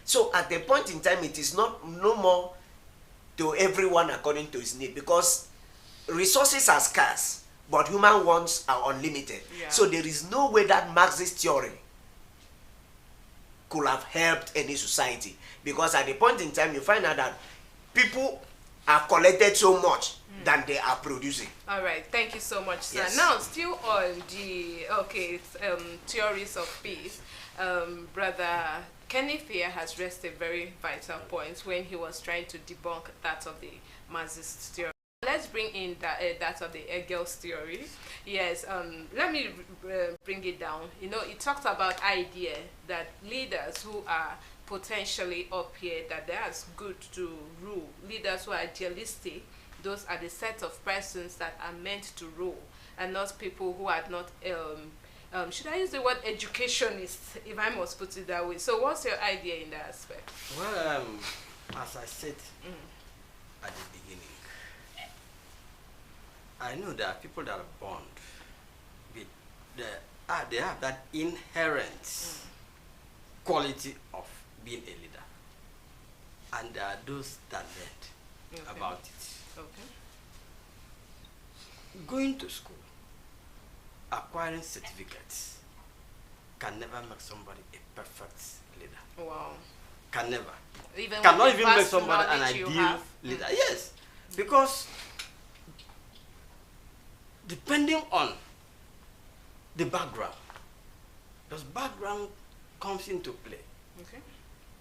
So at the point in time, it is no more to everyone according to his need because resources are scarce, but human wants are unlimited. Yeah. So there is no way that Marxist theory could have helped any society because at the point in time, you find out that people have collected so much than they are producing. All right, thank you so much, sir. Yes. Now, still on the theories of peace, Brother Kenneth here has raised a very vital point when he was trying to debunk that of the Marxist theory. Let's bring in that of the Hegel's theory. Yes, let me bring it down. You know, it talked about idea that leaders who are potentially up here, that they are good to rule. Leaders who are idealistic, those are the set of persons that are meant to rule, and not people who are not should I use the word educationist, if I must put it that way? So what's your idea in that aspect? Well, As I said at the beginning, I know there are people that are born with they have that inherent quality of being a leader, and there are those that learned about it. Okay. Going to school, acquiring certificates can never make somebody a perfect leader. Wow. Can never. Even Cannot with the even make vast somebody an knowledge you ideal have. leader. Yes, because depending on the background, because background comes into play. Okay.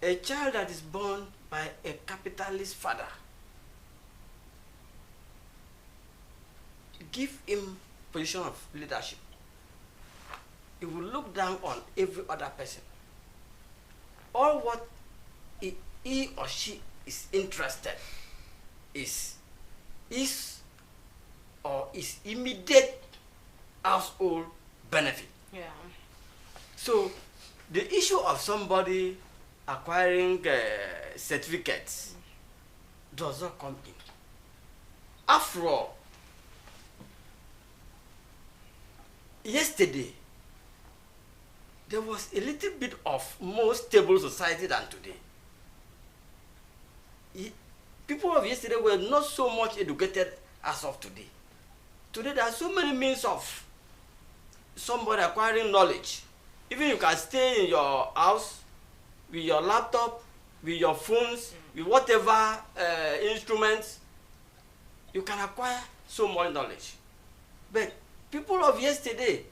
A child that is born by a capitalist father, give him position of leadership, he will look down on every other person. All what he or she is interested is his or his immediate household benefit. Yeah. So the issue of somebody acquiring certificates does not come in. After all, yesterday there was a little bit of more stable society than today. People of yesterday were not so much educated as of today. Today there are so many means of somebody acquiring knowledge. Even you can stay in your house with your laptop, with your phones, with whatever instruments, you can acquire so much knowledge. But people of yesterday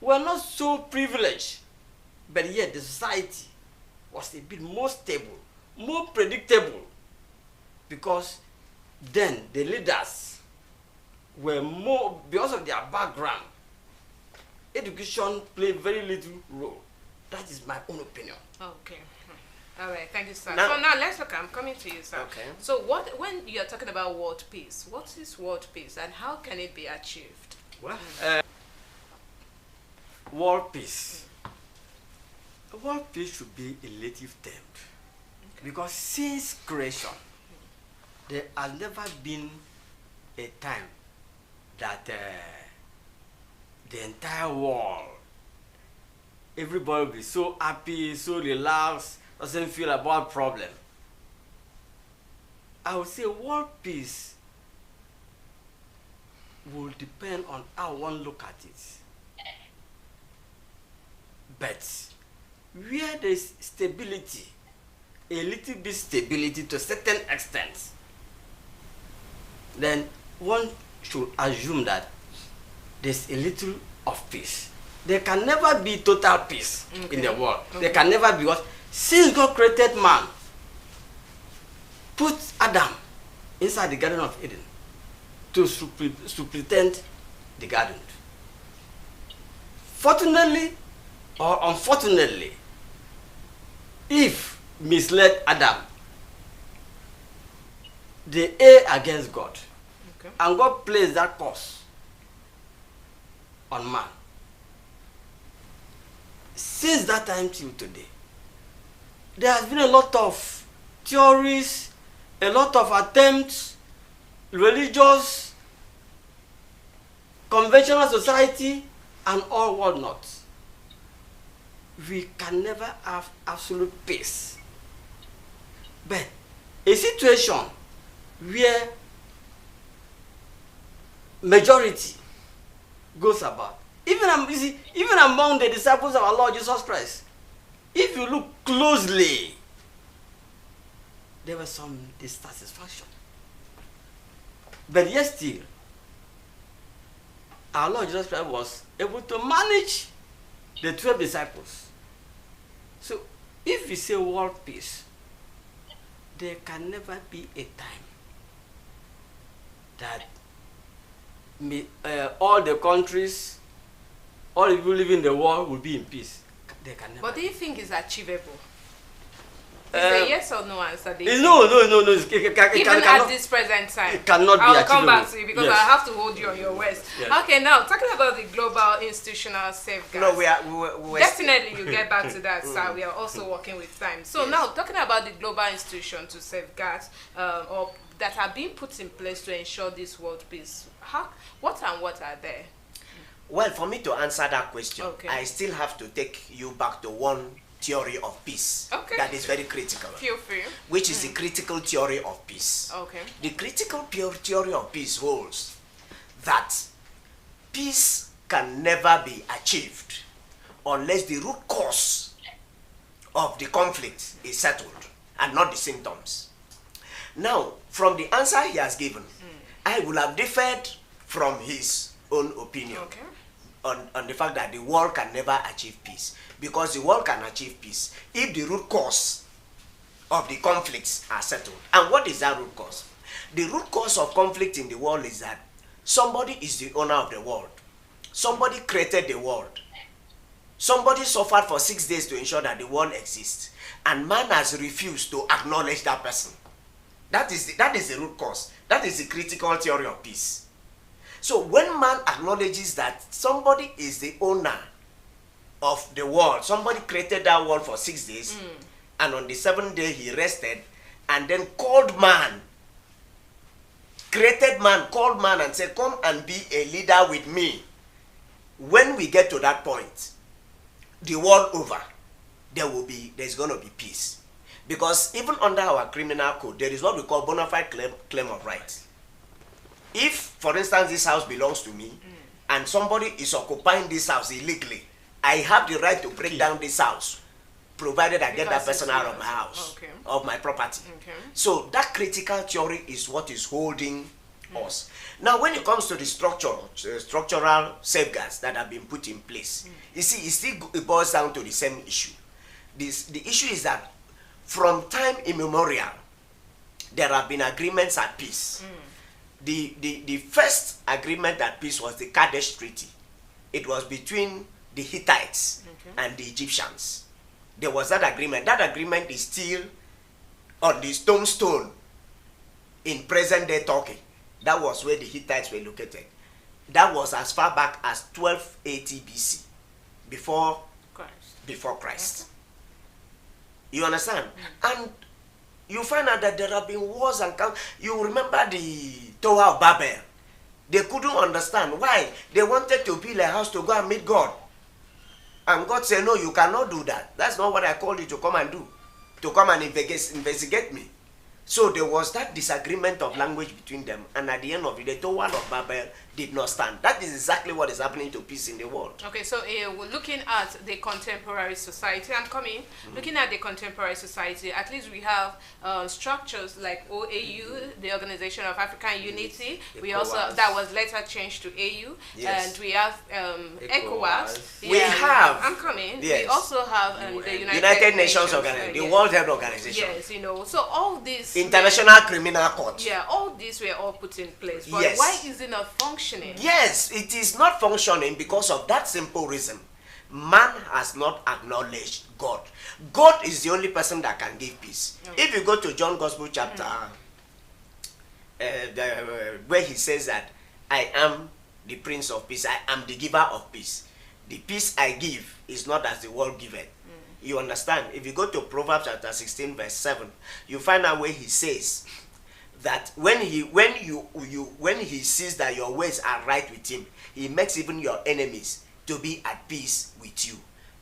were not so privileged, but yet the society was a bit more stable, more predictable, because then the leaders were more, because of their background, education played very little role. That is my own opinion. Okay. All right. Thank you, sir. Now- So now let's look. I'm coming to you, sir. Okay. So when you are talking about world peace, what is world peace, and how can it be achieved? Well, world peace. World peace should be a relative term, because since creation, there has never been a time that the entire world, everybody will be so happy, so relaxed, doesn't feel about problem. I would say world peace will depend on how one look at it. But where there is stability, a little bit stability to a certain extent, then one should assume that there's a little of peace. There can never be total peace in the world. There can never be, because since God created man, put Adam inside the Garden of Eden to superintend the garden. Fortunately or unfortunately, Eve misled Adam, they err against God. Okay. And God placed that curse on man. Since that time till today, there has been a lot of theories, a lot of attempts, religious, conventional society, and all whatnot. We can never have absolute peace. But a situation where majority goes about, even among the disciples of our Lord Jesus Christ, if you look closely, there was some dissatisfaction. But yet still, our Lord Jesus Christ was able to manage the 12 disciples. So, if we say world peace, there can never be a time that all the countries, all the people living in the world will be in peace. They can never. But do you think it's achievable? Is a yes or no answer? No. It Even at this present time, it cannot be I will come back achievable. to you because Yes. I have to hold you on your words. Yes. Okay, now talking about the global institutional safeguards. No, we're Definitely, you get back to that, sir. We are also working with time. So Yes. now, talking about the global institution to safeguard or that are being put in place to ensure this world peace. What are there? Well, for me to answer that question, Okay. I still have to take you back to one theory of peace Okay. that is very critical, Feel free. which is the critical theory of peace. Okay. The critical theory of peace holds that peace can never be achieved unless the root cause of the conflict is settled and not the symptoms. Now, from the answer he has given, I will have differed from his own opinion Okay. on the fact that the world can never achieve peace, because the world can achieve peace if the root cause of the conflicts are settled. And what is that root cause? The root cause of conflict in the world is that somebody is the owner of the world. Somebody created the world. Somebody suffered for 6 days to ensure that the world exists, and man has refused to acknowledge that person. That is the root cause. That is the critical theory of peace. So when man acknowledges that somebody is the owner of the world, somebody created that world for 6 days, and on the 7th day he rested, and then called man, created man, called man and said, come and be a leader with me. When we get to that point, the world over, there's going to be peace. Because even under our criminal code, there is what we call bona fide claim of rights. If, for instance, this house belongs to me, and somebody is occupying this house illegally, I have the right to break down this house, provided I get that Because person it's out of yours. my house, Okay. of my property. Okay. So that critical theory is what is holding us. Now, when it comes to the structural safeguards that have been put in place, you see, it boils down to the same issue. The issue is that from time immemorial, there have been agreements at peace. The first agreement at peace was the Kadesh Treaty. It was between the Hittites and the Egyptians. There was that agreement. That agreement is still on the stone in present-day Turkey. That was where the Hittites were located. That was as far back as 1280 BC, before Christ. You understand? And you find out that there have been wars and you remember the Tower of Babel. They couldn't understand why. They wanted to build a house to go and meet God. And God said, no, you cannot do that. That's not what I called you to come and do. To come and investigate me. So there was that disagreement of language between them, and at the end of it, the Tower of Babel did not stand. That is exactly what is happening to peace in the world. Okay, so we're looking at the contemporary society. I'm coming. Looking at the contemporary society, at least we have structures like OAU, the Organization of African Unity. We also that was later changed to AU, Yes. and we have ECOWAS. We have. I'm coming. Yes. We also have the United Nations Organization, the yes. World Health Organization. Yes, so all these International Criminal Court. Yeah, all these were all put in place. But Yes. why is it not functioning? Yes, it is not functioning because of that simple reason. Man has not acknowledged God. God is the only person that can give peace. Okay. If you go to John Gospel chapter, where he says that, I am the Prince of Peace, I am the giver of peace. The peace I give is not as the world giveth. You understand? If you go to Proverbs chapter 16 verse 7, you find out where he says that when he sees that your ways are right with him, he makes even your enemies to be at peace with you.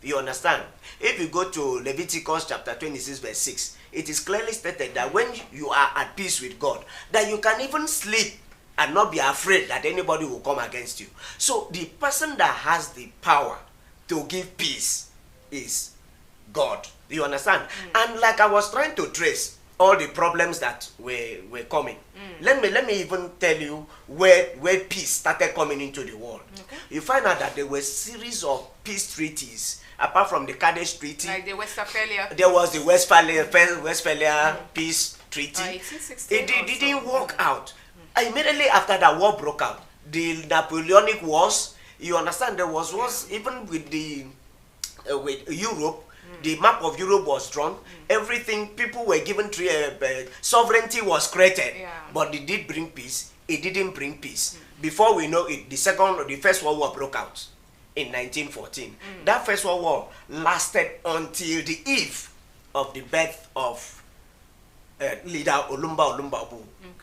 You understand? If you go to Leviticus chapter 26 verse 6, it is clearly stated that when you are at peace with God, that you can even sleep and not be afraid that anybody will come against you. So the person that has the power to give peace is God. Do you understand? And like I was trying to trace all the problems that were coming. Let me even tell you where peace started coming into the world. Okay. You find out that there were series of peace treaties apart from the Kadesh Treaty. Like the Westphalia. There was the Westphalia Peace Treaty. 1816 It also. didn't work out. Immediately after that war broke out, the Napoleonic Wars, you understand, there was wars even with with Europe. The map of Europe was drawn. Everything, people were given sovereignty was created. Yeah. But it did bring peace. It didn't bring peace. Before we know it, the First World War broke out in 1914. That First World War lasted until the eve of the birth of leader Olumba Obu,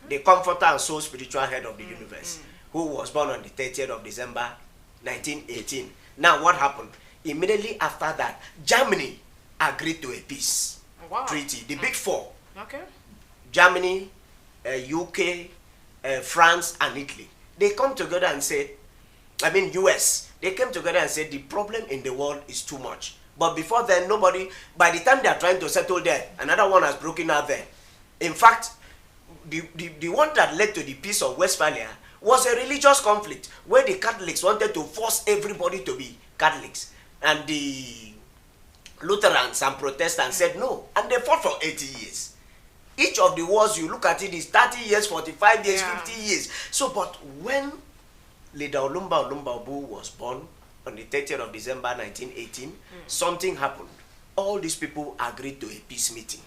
the comforter and sole spiritual head of the universe, who was born on the 30th of December 1918. Now what happened? Immediately after that, Germany agreed to a peace treaty. The big four. Okay. Germany, UK, France and Italy. They come together and said, US, they came together and said the problem in the world is too much. But before then, nobody, by the time they are trying to settle there, another one has broken out there. In fact, the one that led to the peace of Westphalia was a religious conflict where the Catholics wanted to force everybody to be Catholics. And the Lutherans and Protestants said no. And they fought for 80 years. Each of the wars, you look at it, is 30 years, 45 years, 50 years. So, but when Leader Olumba Obu was born on the 30th of December 1918, something happened. All these people agreed to a peace meeting.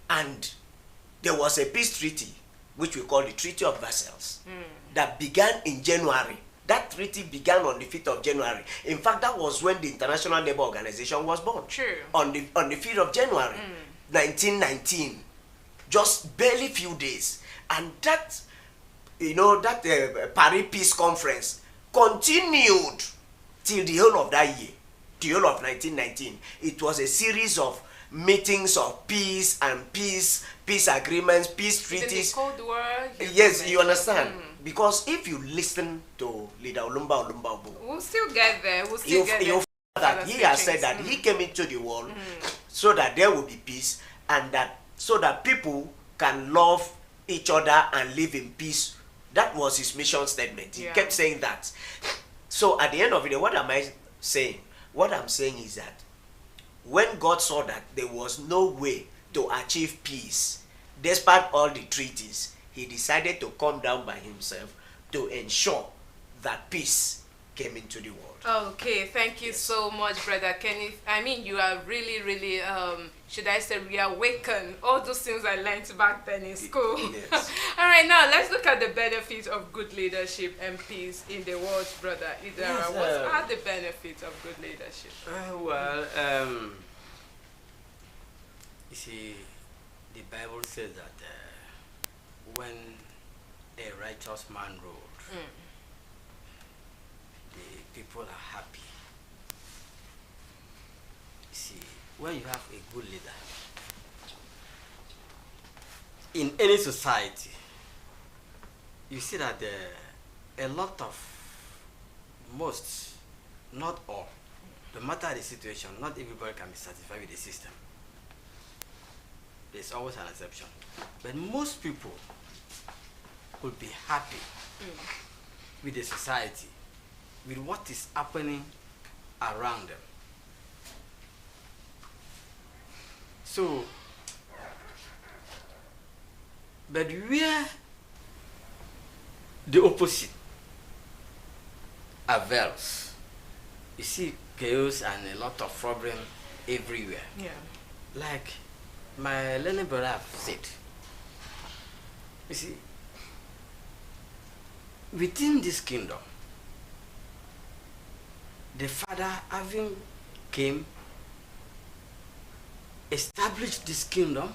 And there was a peace treaty, which we call the Treaty of Versailles, that began in January. That treaty began on the 5th of January. In fact, that was when the International Labour Organization was born. True. On the 5th of January, 1919. Just barely few days. And that, Paris Peace Conference continued till the whole of that year, the whole of 1919. It was a series of meetings of peace and peace agreements, peace treaties. The Cold War. Yes, you understand. Because if you listen to Leader Olumba Obu, we'll still get there. You'll find that he has said that he came into the world so that there will be peace, and that so that people can love each other and live in peace. That was his mission statement. He kept saying that. So at the end of it, what am I saying? What I'm saying is that when God saw that there was no way to achieve peace, despite all the treaties, he decided to come down by himself to ensure that peace came into the world. Okay, thank you so much, Brother Kenny. I mean, you are really, really, should I say, reawakened all those things I learned back then in school. Yes. All right, now let's look at the benefits of good leadership and peace in the world, Brother Idara. Yes, what are the benefits of good leadership? You see, the Bible says that when a righteous man rules, the people are happy. You see, when you have a good leader in any society, you see that a lot of, most, not all, no matter the situation, not everybody can be satisfied with the system. There's always an exception. But most people will be happy with the society, with what is happening around them. So, but where the opposite avails, you see chaos and a lot of problem everywhere. Yeah. Like my learning brother have said, you see, within this kingdom, the Father having came, established this kingdom,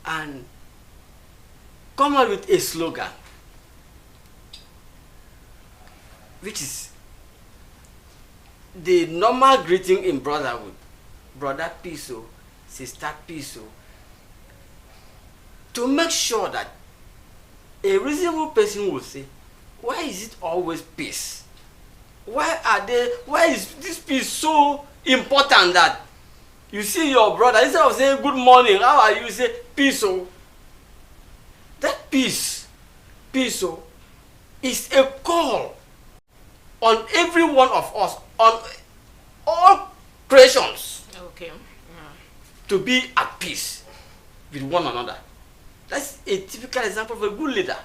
and come out with a slogan, which is the normal greeting in brotherhood. Brother peace, sister peace, to make sure that a reasonable person will say, why is it always peace? Why is this peace so important that you see your brother, instead of saying good morning, how are you, say peace? That peace is a call on every one of us, on all creations, Okay. to be at peace with one another. That's a typical example of a good leader.